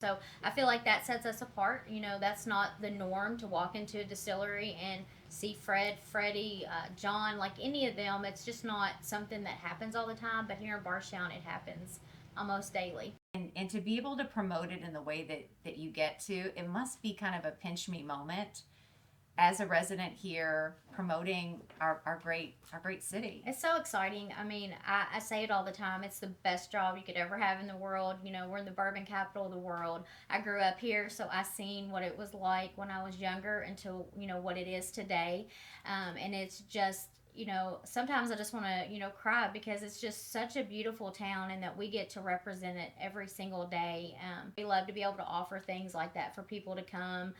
So I feel like that sets us apart. You know, that's not the norm to walk into a distillery and see Fred, Freddie, John, like any of them. It's just not something that happens all the time. But here in Bardstown, it happens almost daily. And to be able to promote it in the way that you get to, it must be kind of a pinch me moment as a resident here promoting our great city. It's so exciting. I mean, I say it all the time. It's the best job you could ever have in the world. You know, we're in the bourbon capital of the world. I grew up here, so I seen what it was like when I was younger until, you know, what it is today. And it's just, you know, sometimes I just want to, you know, cry because it's just such a beautiful town and that we get to represent it every single day. We love to be able to offer things like that for people to come.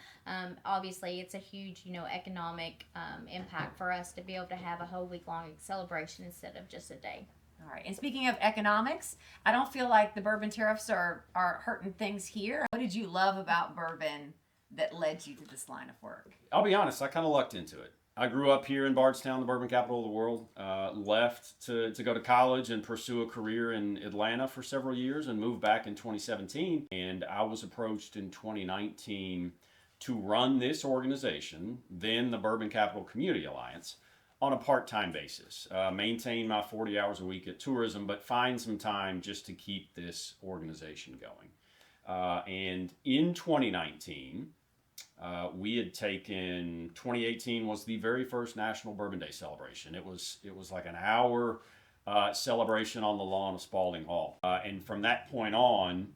Obviously, it's a huge, you know, economic impact for us to be able to have a whole week long celebration instead of just a day. All right. And speaking of economics, I don't feel like the bourbon tariffs are hurting things here. What did you love about bourbon that led you to this line of work? I'll be honest, I kind of lucked into it. I grew up here in Bardstown, the bourbon capital of the world. Left to go to college and pursue a career in Atlanta for several years and moved back in 2017. And I was approached in 2019 to run this organization, then the Bourbon Capital Community Alliance, on a part-time basis. Maintain my 40 hours a week at tourism, but find some time just to keep this organization going. And in 2019, we had taken 2018 was the very first National Bourbon Day celebration. It was like an hour celebration on the lawn of Spalding Hall, and from that point on,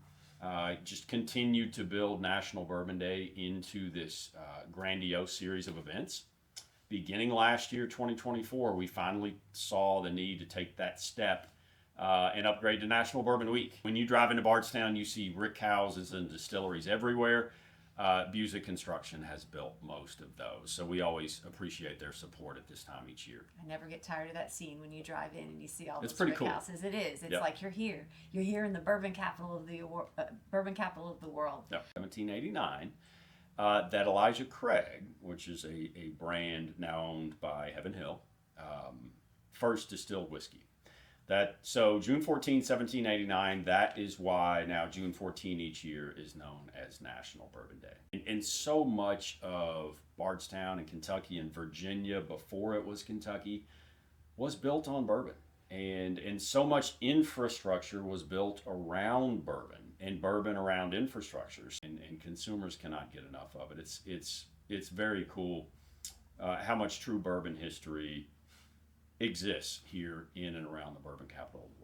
just continued to build National Bourbon Day into this grandiose series of events. Beginning last year, 2024, we finally saw the need to take that step and upgrade to National Bourbon Week. When you drive into Bardstown, you see rick houses and distilleries everywhere. Busick Construction has built most of those, so we always appreciate their support at this time each year. I never get tired of that scene when you drive in and you see all It's those pretty brick cool. houses. It is. It's Yep. like you're here. You're here in the bourbon capital of the world. Yep. 1789, that Elijah Craig, which is a brand now owned by Heaven Hill, first distilled whiskey. So June 14, 1789, that is why now June 14 each year is known as National Bourbon Day. And so much of Bardstown and Kentucky and Virginia before it was Kentucky was built on bourbon. And so much infrastructure was built around bourbon and bourbon around infrastructures. And consumers cannot get enough of it. It's very cool how much true bourbon history exists here in and around the bourbon capital of the world.